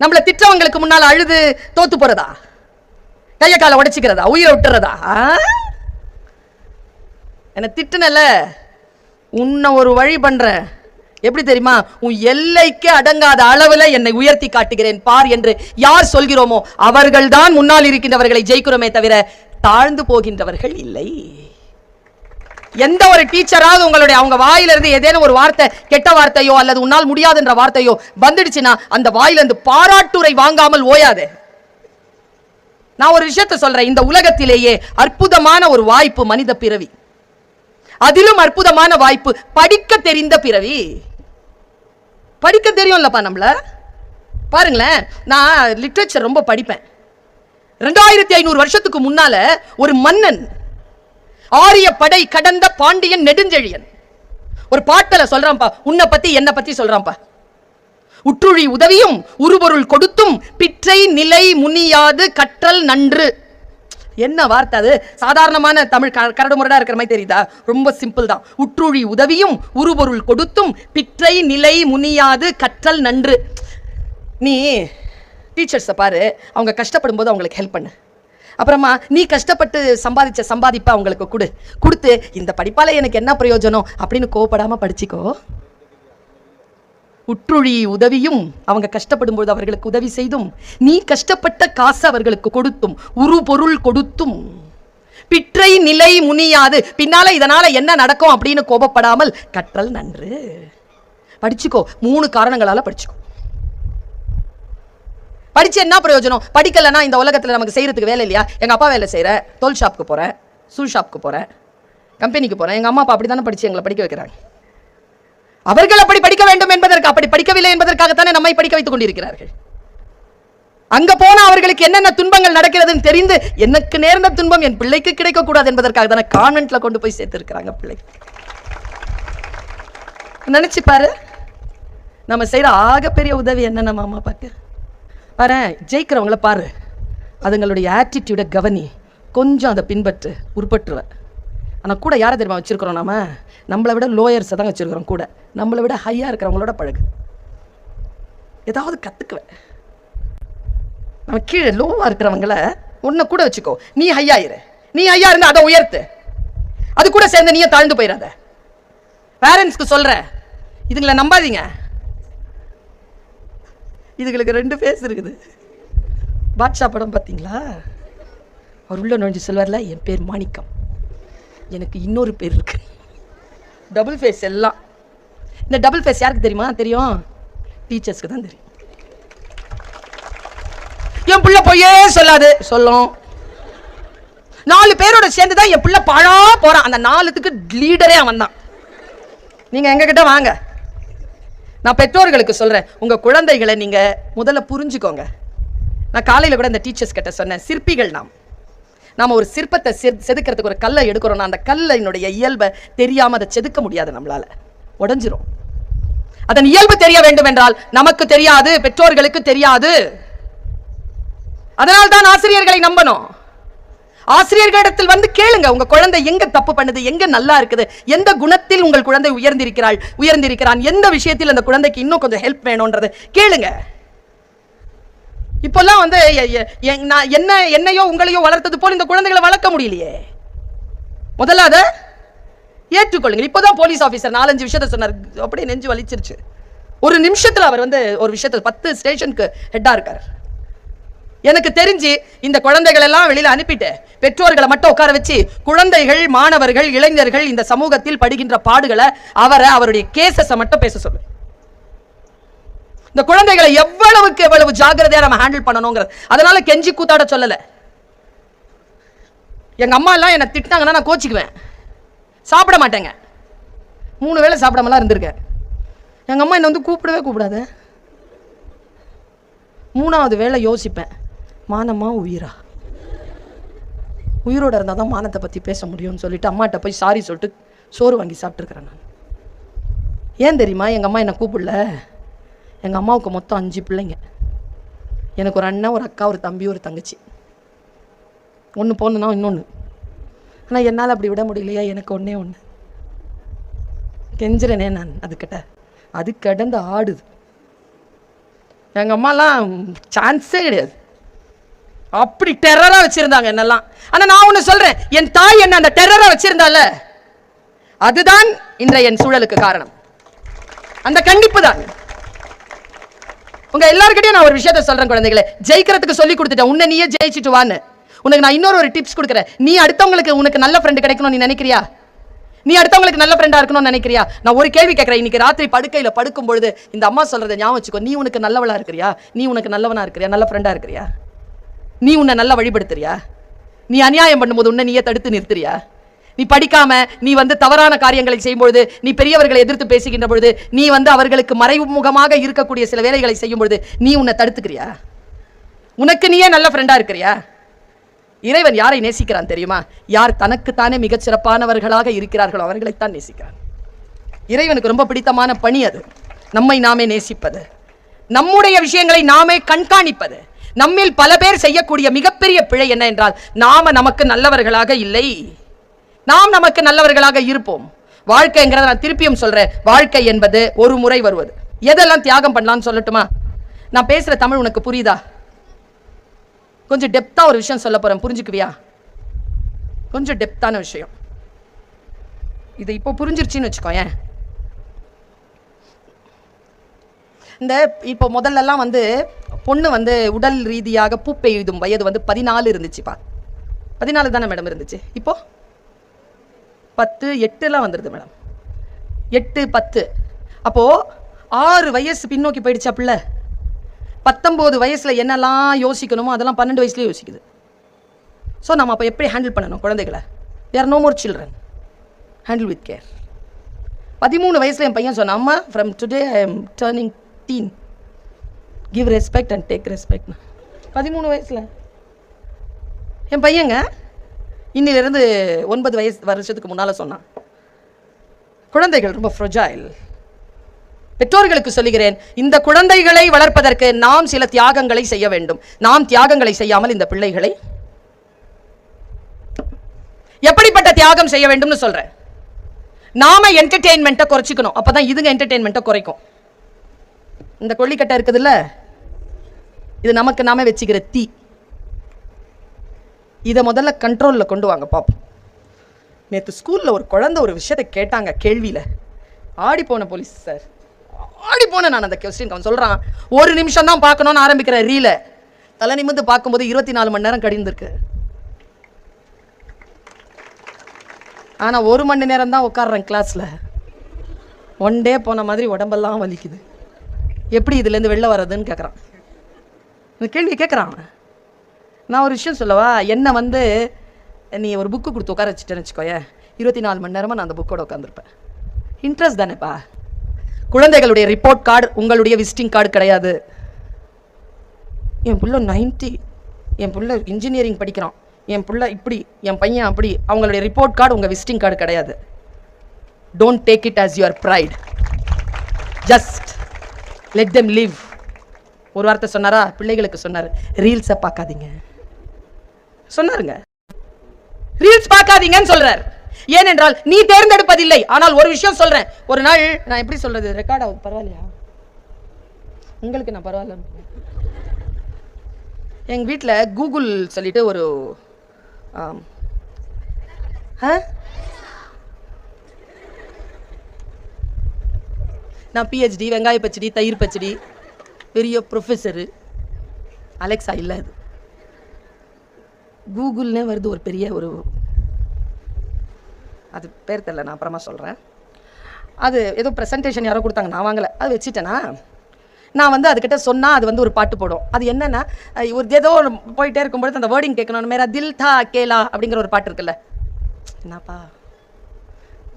நம்மள திட்டவங்களுக்கு முன்னால அழுது தோத்து போறதா, கைய காலை உடைச்சிக்கிறதா, உயிரை விட்டுறதா? என்ன திட்டுனல, உன்னை ஒரு வழி பண்றேன், எப்படி தெரியுமா? உன் எல்லைக்கு அடங்காத அளவுல என்னை உயர்த்தி காட்டுகிறேன் பார் என்று யார் சொல்கிறோமோ அவர்கள் தான் முன்னால் இருக்கின்றவர்களை ஜெயிக்கிறோமே தவிர தாழ்ந்து போகின்றவர்கள் இல்லை. எந்த ஒரு டீச்சராவது உங்களுடைய அவங்க வாயிலிருந்து ஏதேனும் ஒரு வார்த்தை, கெட்ட வார்த்தையோ அல்லது உன்னால் முடியாதுன்ற வார்த்தையோ வந்துடுச்சுன்னா அந்த வாயிலிருந்து பாராட்டுரை வாங்காமல் ஓயாது. நான் ஒரு விஷயத்தை சொல்றேன், இந்த உலகத்திலேயே அற்புதமான ஒரு வாய்ப்பு மனித பிறவி, அதிலும் அற்புதமான வாய்ப்பு படிக்க தெரிந்த பிறவி. படிக்க தெரியும்லப்பா நம்மள. பாருங்களேன், நான் லிட்ரேச்சர் ரொம்ப படிப்பேன். 2500 வருஷத்துக்கு முன்னால ஒரு மன்னன், ஆரிய படை கடந்த பாண்டியன் நெடுஞ்செழியன், ஒரு பாட்டல சொல்றான்பா, உன்னை பத்தி என்ன பத்தி சொல்றான்பா. உற்றுழி உதவியும் உருபொருள் கொடுத்தும் பிற்றை நிலை முனியாது கற்றல் நன்று. என்ன வார்த்தை அது? சாதாரணமான தமிழ் கரடு முரடா இருக்கிற மாதிரி தெரியுதா? ரொம்ப சிம்பிள் தான். உற்றுழி உதவியும் உருபொருள் கொடுத்தும் பிற்றை நிலை முனியாது கற்றல் நன்று. நீ டீச்சர்ஸை பாரு, அவங்க கஷ்டப்படும் போது அவங்களுக்கு ஹெல்ப் பண்ணு. அப்புறமா நீ கஷ்டப்பட்டு சம்பாதிச்ச சம்பாதிப்பா அவங்களுக்கு கொடுத்து இந்த படிப்பால எனக்கு என்ன பிரயோஜனம் அப்படின்னு கோவப்படாம படிச்சுக்கோ. உற்றுழி உதவியும், அவங்க கஷ்டப்படும் போது அவர்களுக்கு உதவி செய்தும், நீ கஷ்டப்பட்ட காசு அவர்களுக்கு கொடுத்தும், உரு பொருள் கொடுத்தும், பிற்றை நிலை முனியாது, பின்னால இதனால என்ன நடக்கும் அப்படின்னு கோபப்படாமல் கற்றல் நன்று. படிச்சுக்கோ. 3 காரணங்களால படிச்சுக்கோ. படிச்சு என்ன பிரயோஜனம்? படிக்கலன்னா இந்த உலகத்துல நமக்கு செய்யறதுக்கு வேலை இல்லையா? எங்க அப்பா வேலை செய்யற, தோல் ஷாப்புக்கு போறேன், ஷூ ஷாப்புக்கு போறேன், கம்பெனிக்கு போறேன். எங்க அம்மா அப்பா அப்படித்தானே படிச்சு எங்களை படிக்க வைக்கிறாங்க. அவர்கள் அப்படி படிக்க வேண்டும் என்பதற்கு, அப்படி படிக்கவில்லை என்பதற்காகத்தானே நம்மை படிக்க வைத்துக் கொண்டிருக்கிறார்கள். அங்க போனா அவர்களுக்கு என்னென்ன துன்பங்கள் நடக்கிறதுன்னு தெரிந்து, எனக்கு நேர்ந்த துன்பம் என் பிள்ளைக்கு கிடைக்க கூடாது என்பதற்காக தானே கான்வென்ட்ல கொண்டு போய் சேர்த்து இருக்கிறாங்க பிள்ளை. நினைச்சு பாரு, நம்ம செய்யற ஆகப்பெரிய உதவி என்ன நம்ம அம்மா அப்பாக்கு. பாரு, ஜெயிக்கிறவங்கள பாரு, அதுங்களுடைய ஆட்டிடியூட கவனி, கொஞ்சம் அதை பின்பற்று, உருப்பட்டுருவ. ஆனால் கூட யாரை தெரியுமா வச்சிருக்கிறோம்? நம்மளை விட லோயர்ஸை தான் வச்சிருக்கிறோம். கூட நம்மளை விட ஹையா இருக்கிறவங்களோட பழகு, ஏதாவது கத்துக்குவேன். நம்ம கீழே லோவா இருக்கிறவங்கள உன்னை கூட வச்சுக்கோ. நீ ஹையா இரு, நீ ஹையா இருந்தா அதை உயர்த்து, அது கூட சேர்ந்து நீயே தாழ்ந்து போயிடாத. பேரண்ட்ஸ்க்கு சொல்ற, இதுங்களை நம்பாதீங்க. இதுகளுக்கு 2 ஃபேஸ் இருக்குது. பாட்ஷா படம் பார்த்தீங்களா? அவர் உள்ள நுழைஞ்சு சொல்வார்ல, என் பேர் மாணிக்கம், எனக்கு இன்னொரு பேர் இருக்கு. டபுள் ஃபேஸ் எல்லாம். இந்த டபுள் ஃபேஸ் யாருக்கு தெரியுமா? தெரியும், டீச்சர்ஸ்க்கு தான் தெரியும். என் பிள்ளை பொய்யே சொல்லாது, சொல்லும். 4 பேரோட சேர்ந்து தான் என் பிள்ளை பாழா போறான். அந்த 4த்துக்கு லீடரே அவன் தான். நீங்க எங்க கிட்ட வாங்க, நான் பெற்றோர்களுக்கு சொல்றேன், உங்க குழந்தைகளை நீங்க முதல்ல புரிஞ்சுக்கோங்க. நான் காலையில கூட இந்த டீச்சர்ஸ் கிட்ட சொன்னேன், சிற்பிகள் நாம ஒரு சிற்பத்தை செதுக்கிறதுக்கு ஒரு கல்லை எடுக்கிறோம்னா அந்த கல்லினுடைய இயல்பை தெரியாம அதை செதுக்க முடியாது, நம்மளால உடைஞ்சிரும். அதன் இயல்பு தெரிய வேண்டும் என்றால் நமக்கு தெரியாது, பெற்றோர்களுக்கு தெரியாது. அதனால்தான் ஆசிரியர்களை நம்பணும். ஆசிரியர்களிடத்தில் வந்து கேளுங்க, உங்க குழந்தை எங்க தப்பு பண்ணுது, எங்க நல்லா இருக்குது, எந்த குணத்தில் உங்கள் குழந்தை உயர்ந்திருக்கிறான், எந்த விஷயத்தில் அந்த குழந்தைக்கு இன்னும் கொஞ்சம் ஹெல்ப் வேணும்ன்றது கேளுங்க. இப்பெல்லாம் வந்து என்னையோ உங்களையோ வளர்த்தது போல இந்த குழந்தைகளை வளர்க்க முடியலையே. முதல்ல அதை ஏற்றுக்கொள்ளுங்க. இப்போதான் போலீஸ் ஆபீசர் 4-5 விஷயத்த சொன்னார், அப்படியே நெஞ்சு வலிச்சிருச்சு. ஒரு நிமிஷத்துல அவர் வந்து ஒரு விஷயத்த 10 ஸ்டேஷனுக்கு ஹெட்டா இருக்கார். எனக்கு தெரிஞ்சு இந்த குழந்தைகள் எல்லாம் வெளியில அனுப்பிட்டு பெற்றோர்களை மட்டும் உட்கார வச்சு குழந்தைகள், மாணவர்கள், இளைஞர்கள் இந்த சமூகத்தில் படுகின்ற பாடுகளை அவருடைய கேசஸை மட்டும் பேச சொல்லு. இந்த குழந்தைகளை எவ்வளவு ஜாக்கிரதையா நம்ம ஹேண்டில் பண்ணணுங்கிறது. அதனால கெஞ்சி கூத்தாட சொல்லல. எங்க அம்மா எல்லாம் என்ன திட்டினாங்கன்னா நான் கோச்சிக்குவேன், சாப்பிட மாட்டேங்க. 3 வேளை சாப்பிடாமலாம் இருந்திருக்கேன். எங்க அம்மா என்ன வந்து கூப்பிடாத. 3வது வேளை யோசிப்பேன், மானமா உயிரா? உயிரோட இருந்தால் தான் மானத்தை பற்றி பேச முடியும்னு சொல்லிட்டு அம்மாட்ட போய் சாரி சொல்லிட்டு சோறு வாங்கி சாப்பிட்ருக்கிறேன் நான். ஏன் தெரியுமா? எங்கள் அம்மா என்னை கூப்பிடல. எங்கள் அம்மாவுக்கு மொத்தம் 5 பிள்ளைங்க. எனக்கு ஒரு அண்ணன், ஒரு அக்கா, ஒரு தம்பி, ஒரு தங்கச்சி. 1 பொண்ணுனா இன்னொன்று. ஆனால் என்னால் அப்படி விட முடியலையா? எனக்கு 1 கெஞ்சுறேனே நான் அதுக்கிட்ட. அது கடந்து ஆடுது. எங்கள் அம்மாலாம் சான்ஸே கிடையாது, அப்படி டெரராக வச்சுருந்தாங்க என்னெல்லாம். ஆனால் நான் ஒன்று சொல்கிறேன், என் தாய் என்ன அந்த டெரராக வச்சுருந்தால, அதுதான் இன்றைய என் சூழலுக்கு காரணம். அந்த கண்டிப்பு தான். உங்க எல்லாருக்கிட்டையும் நான் ஒரு விஷயத்தை சொல்றேன் குழந்தைகளை, ஜெயிக்கிறதுக்கு சொல்லி கொடுத்துட்டேன், உன்னை நீயே ஜெயிச்சுட்டு வான்னு. உனக்கு நான் இன்னொரு டிப்ஸ் கொடுக்குறேன். நீ அடுத்தவங்களுக்கு உனக்கு நல்ல ஃப்ரெண்டு கிடைக்கணும் நீ நினைக்கிறியா? நீ அடுத்தவங்களுக்கு நல்ல ஃப்ரெண்டா இருக்கணும்னு நினைக்கிறியா? நான் ஒரு கேள்வி கேட்கிறேன். இன்னைக்கு ராத்திரி படுக்கையில படுக்கும் பொழுது இந்த அம்மா சொல்றதை ஞாபகம் வச்சுக்கோ. நீ உனக்கு நல்லவளா இருக்கிறியா? நீ உனக்கு நல்லவனா இருக்கிறியா? நல்ல ஃப்ரெண்டா இருக்கிறியா? நீ உன்னை நல்லா வழிபடுத்துறியா? நீ அநியாயம் பண்ணும்போது உன்னை நீயே தடுத்து நிறுத்துறியா? நீ படிக்காம நீ தவறான காரியங்களை செய்யும் பொழுது, நீ பெரியவர்களை எதிர்த்து பேசுகின்ற பொழுது, நீ அவர்களுக்கு மறைமுகமாக இருக்கக்கூடிய சில வேலைகளை செய்யும் பொழுது நீ உன்னை தடுத்துக்கிறியா? உனக்கு நீயே நல்ல ஃப்ரெண்டா இருக்கிறியா? இறைவன் யாரை நேசிக்கிறான் தெரியுமா? யார் தனக்குத்தானே மிகச் சிறப்பானவர்களாக இருக்கிறார்களோ அவர்களைத்தான் நேசிக்கிறான். இறைவனுக்கு ரொம்ப பிடித்தமான பணி அது, நம்மை நாமே நேசிப்பது, நம்முடைய விஷயங்களை நாமே கண்காணிப்பது. நம்மில் பல பேர் செய்யக்கூடிய மிகப்பெரிய பிழை என்ன என்றால், நாம நமக்கு நல்லவர்களாக இல்லை, நாம் நமக்கு நல்லவர்களாக இருப்போம். வாழ்க்கைங்கிறத நான் திருப்பியும் சொல்றேன், வாழ்க்கை என்பது ஒரு முறை வருவது. எதெல்லாம் தியாகம் பண்ணலாம்னு சொல்லட்டுமா? நான் பேசுற தமிழ் உனக்கு புரியுதா? கொஞ்சம் டெப்தா ஒரு விஷயம் சொல்ல போறேன், புரிஞ்சுக்குவியா? கொஞ்சம் டெப்தான விஷயம். இது இப்போ புரிஞ்சிருச்சுன்னு வச்சுக்கோயேன். இந்த இப்போ முதல்லலாம் பொண்ணு உடல் ரீதியாக பூ பெய்தும் வயது 14 இருந்துச்சுப்பா. 14 தானே மேடம் இருந்துச்சு. இப்போ 10, 8 வந்துருது மேடம். 8, 10. அப்போ 6 வயசு பின்னோக்கி போயிடுச்சா பிள்ளை? 19 வயசுல என்னெல்லாம் யோசிக்கணுமோ அதெல்லாம் 12 வயசுலேயே யோசிக்குது. ஸோ நம்ம அப்போ எப்படி ஹேண்டில் பண்ணணும் குழந்தைகளை? There are no more children, handle with care. 13 வயசுல என் பையன் சொன்னான், அம்மா from today I am turning teen, give respect and take respect. 13 வயசுல என் பையங்க இன்னிலிருந்து 9 வருஷத்துக்கு முன்னால் சொன்னான். குழந்தைகள் ரொம்ப ஃப்ரெஜைல். பெற்றோர்களுக்கு சொல்லுகிறேன், இந்த குழந்தைகளை வளர்ப்பதற்கு நாம் சில தியாகங்களை செய்ய வேண்டும். நாம் தியாகங்களை செய்யாமல் இந்த பிள்ளைகளை எப்படிப்பட்ட தியாகம் செய்ய வேண்டும்னு சொல்றேன். நாம என்டர்டெயின்மெண்ட்டை குறைச்சிக்கணும், அப்பதான் இதுங்க என்டர்டெயின்மெண்ட்டை குறைக்கும். இந்த கொல்லிக்கட்டை இருக்குதுல்ல, இது நமக்கு நாம வச்சுக்கிற தீ. இதை முதல்ல கண்ட்ரோலில் கொண்டு வாங்க பாப்போம். நேற்று ஸ்கூலில் ஒரு குழந்தை ஒரு விஷயத்தை கேட்டாங்க, கேள்வியில் ஆடி போன போலீஸ் சார், ஆடி போன. நான் அந்த கொஸ்டின் அவன் சொல்கிறான், 1 நிமிஷம் தான் பார்க்கணும்னு ஆரம்பிக்கிற ரீல தலை நிமிந்து பார்க்கும்போது 24 மணி நேரம் கடிந்திருக்கு. ஆனால் 1 மணி நேரம் தான் உட்காடுறேன் கிளாஸில். 1 டே போன மாதிரி உடம்பெல்லாம் வலிக்குது. எப்படி இதுலேருந்து வெளில வர்றதுன்னு கேட்குறான். இந்த கேள்வி கேட்குறான். நான் ஒரு விஷயம் சொல்லவா? என்னை நீ ஒரு புக்கு கொடுத்து உட்கார வச்சுட்டேன்னு வச்சுக்கோயே, 24 மணி நேரமாக நான் அந்த புக்கோட உட்காந்துருப்பேன். இன்ட்ரெஸ்ட் தானேப்பா. குழந்தைகளுடைய ரிப்போர்ட் கார்டு உங்களுடைய விசிட்டிங் கார்டு கிடையாது. என் பிள்ளை 90, என் பிள்ளை இன்ஜினியரிங் படிக்கிறான், என் பிள்ளை இப்படி, என் பையன் அப்படி, அவங்களுடைய ரிப்போர்ட் கார்டு உங்கள் விசிட்டிங் கார்டு கிடையாது. Don't take it as your pride, just let them live. ஒரு வார்த்தை சொன்னாரா? பிள்ளைகளுக்கு சொன்னார், ரீல்ஸை பார்க்காதீங்க சொன்னாருங்க. ரீல்ஸ் பார்க்காதீங்கன்னு சொல்றார். ஏனென்றால் நீ தேர்ந்தெடுப்பதில்லை. ஆனால் ஒரு விஷயம் சொல்றேன், ஒரு நாள் நான் எப்படி சொல்றது, ரெக்கார்ட் ஆகுது, பரவாயில்லையா உங்களுக்கு? நான் பரவாயில்ல. எங்க வீட்டில் கூகுள் சொல்லிட்டு ஒரு நான் PhD, வெங்காய பச்சடி, தயிர் பச்சடி, பெரிய ப்ரொஃபஸரு. அலெக்ஸா இல்லை, அது கூகுள்னே வருது, ஒரு பெரிய அது பேர் தெரியல, நான் அப்புறமா சொல்கிறேன். அது ஏதோ ப்ரெசன்டேஷன் யாரோ கொடுத்தாங்க, நான் வாங்கலை, அது வச்சுட்டேன்னா நான் அதுக்கிட்ட சொன்னால் அது ஒரு பாட்டு போடும். அது என்னென்னா, ஒரு ஏதோ போயிட்டே இருக்கும்பொழுது அந்த வேர்டிங் கேட்கணும். மேரா தில் தா கேலா அப்படிங்கிற ஒரு பாட்டு இருக்குல்ல, என்னப்பா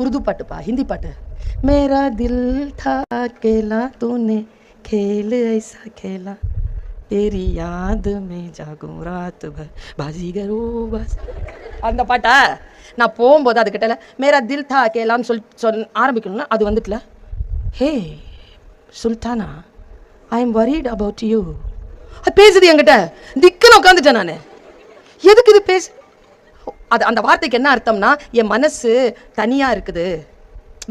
உருது பாட்டுப்பா, ஹிந்தி பாட்டு. மேரா தில் தா கேலா தூனே खेल ऐसा खेला तेरी याद में जागूं रात भर बाजीगरो बस. அந்த பாட்டா நான் போகும்போது அதுக்கிட்ட மேரா தில் தா கேலான்னு சொல்லி ஆரம்பிக்கணும்னா அது வந்துட்டுல, hey Sultana I am worried about you. அது பேசுது என்கிட்ட, திக்குன்னு உட்காந்துட்டேன் நான். எதுக்கு இது பேசு? அது அந்த வார்த்தைக்கு என்ன அர்த்தம்னா, என் மனசு தனியாக இருக்குது.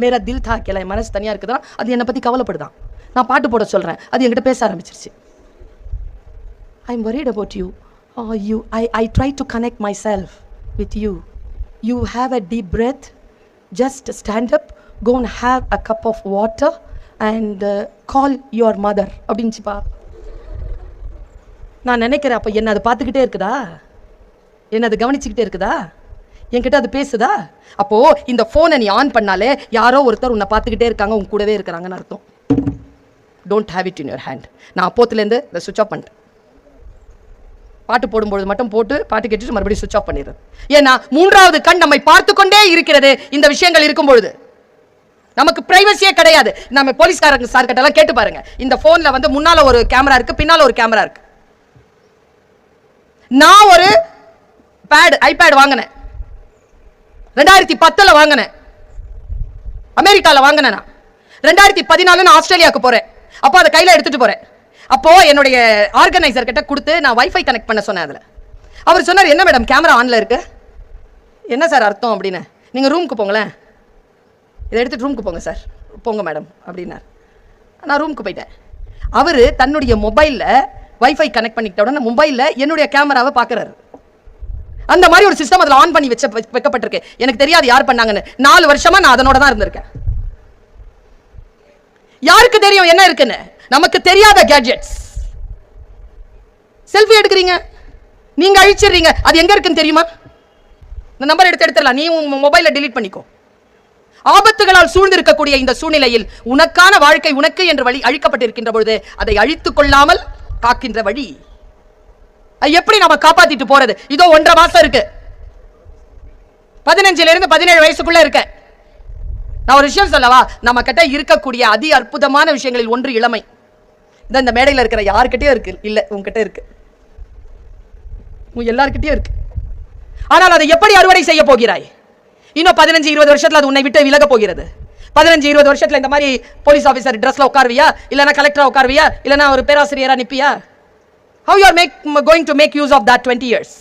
மேரா தில் தா கேலா, என் மனசு தனியாக இருக்குதுன்னா அது என்னை பற்றி கவலைப்படுதான். நான் பாட்டு போட சொல்கிறேன், அது என்கிட்ட பேச ஆரம்பிச்சிருச்சு. I'm worried about you. I try to connect myself with you. You have a deep breath. Just stand up, go and have a cup of water and call your mother. அப்படின்னுச்சுப்பா. நான் நினைக்கிறேன், அப்போ என்ன அது பார்த்துக்கிட்டே இருக்குதா, என்ன அது கவனிச்சுக்கிட்டே இருக்குதா, என்கிட்ட அது பேசுதா? அப்போ இந்த ஃபோனை நீ ஆன் பண்ணாலே யாரோ ஒருத்தர் உன்னை பார்த்துக்கிட்டே இருக்காங்க, உன் கூடவே இருக்கிறாங்கன்னு அர்த்தம். Don't have it in your hand. நான் அப்போத்துலேருந்து இதை சுவிச் ஆஃப் பண்ணிட்டேன். பாட்டு போடும்பொழுது மட்டும் போட்டு பாட்டு கேட்டுட்டு மறுபடியும் சுவிச் ஆஃப் பண்ணிடுறது. ஏன்னா மூன்றாவது கண் நம்மை பார்த்து கொண்டே இருக்கிறது. இந்த விஷயங்கள் இருக்கும் பொழுது நமக்கு பிரைவசியே கிடையாது. நம்ம போலீஸ்காரங்க சார் கிட்ட எல்லாம் கேட்டு பாருங்க, இந்த போன்ல வந்து முன்னால ஒரு கேமரா இருக்கு, பின்னால ஒரு கேமரா இருக்கு. நான் ஒரு ஐபேட் வாங்கினேன், 2010 வாங்கினேன், அமெரிக்கால வாங்கினேன். 2014 நான் ஆஸ்திரேலியாவுக்கு போறேன். அப்போ அதை கையில எடுத்துட்டு போறேன். அப்போ என்னுடைய ஆர்கனைசர் கிட்ட கொடுத்து நான் வைஃபை கனெக்ட் பண்ண சொன்னேன். அதில் அவர் சொன்னார், என்ன மேடம் கேமரா ஆன்ல இருக்கு? என்ன சார் அர்த்தம் அப்படின்னு. நீங்கள் ரூமுக்கு போங்களேன், இதை எடுத்துட்டு ரூமுக்கு போங்க சார். போங்க மேடம் அப்படின்னார். நான் ரூமுக்கு போயிட்டேன். அவர் தன்னுடைய மொபைலில் வைஃபை கனெக்ட் பண்ணிக்கிட்ட உடனே மொபைலில் என்னுடைய கேமராவை பார்க்குறாரு. அந்த மாதிரி ஒரு சிஸ்டம் அதில் ஆன் பண்ணி வைக்கப்பட்டிருக்கு. எனக்கு தெரியாது யார் பண்ணாங்கன்னு. 4 வருஷமா நான் அதனோட தான் இருந்திருக்கேன். யாருக்கு தெரியும் என்ன இருக்குன்னு? நமக்கு தெரியாத கேட்ஜெட்ஸ். செல்ஃபி எடுக்கிறீங்க, நீங்க அழிச்சிடுறீங்க, அது எங்க இருக்குன்னு தெரியுமா? இந்த நம்பர் எடுத்துடலாம், நீ உன் மொபைலை டெலீட் பண்ணிக்கோ. ஆபத்துகளால் சூழ்ந்திருக்கக்கூடிய இந்த சூழ்நிலையில் உனக்கான வாழ்க்கை உனக்கு என்று வழி அழிக்கப்பட்டிருக்கின்ற பொழுது அதை அழித்துக் கொள்ளாமல் காக்கின்ற வழி எப்படி நம்ம காப்பாத்திட்டு போறது? இதோ 1.5 மாசம் இருக்கு, 15 இருந்து 17 வயசுக்குள்ள இருக்க. நான் ஒரு விஷயம் சொல்லவா? நம்ம கிட்ட இருக்கக்கூடிய அதி அற்புதமான விஷயங்களில் ஒன்று இளமை. இந்த மேடையில் இருக்கிற யார்கிட்டயும் இருக்கு இல்ல, உங்ககிட்ட இருக்கு, எல்லார்கிட்டயும் இருக்கு. ஆனால் அதை எப்படி அறுவடை செய்ய போகிறாய்? இன்னும் 15-20 வருஷத்துல அது உன்னை விட்டு விலக போகிறது. 15-20 வருஷத்துல இந்த மாதிரி போலீஸ் ஆபீசர் ட்ரெஸ்ல உட்காருவியா, இல்லனா கலெக்டரா உட்காருவியா, இல்லனா ஒரு பேராசிரியரா நிப்பியா? How you are going to make use of that 20 years?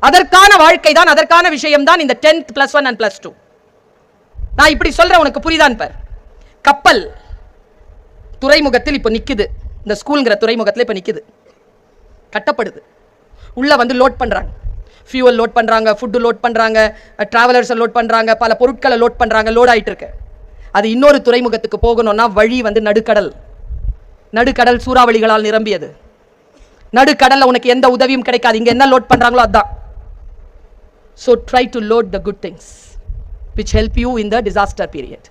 அதற்கான வாழ்க்கை தான், அதற்கான விஷயம் தான் இந்த 10th +1 and +2. நான் இப்படி சொல்றேன், உனக்கு புரியுதான் பார். கப்பல் துறைமுகத்தில் இப்ப நிக்குது, இந்த ஸ்கூல்ங்கிற துறைமுகத்தில் இப்ப நிக்குது, கட்டப்படுது. உள்ள வந்து லோட் பண்றாங்க, ஃபியூவல் லோட் பண்றாங்க, ஃபுட் லோட் பண்றாங்க, டிராவலர்ஸ் லோட் பண்றாங்க, பல பொருட்களை லோட் பண்றாங்க, லோட் ஆயிட்டு இருக்கு. அது இன்னொரு துறைமுகத்துக்கு போகணும்னா வழி வந்து நடுக்கடல். நடுக்கடல் சூறாவளிகளால் நிரம்பியது. நடுக்கடல்ல உனக்கு எந்த உதவியும் கிடைக்காது. இங்க என்ன லோட் பண்றாங்களோ அதான். So try to load the good things which help you in the disaster period.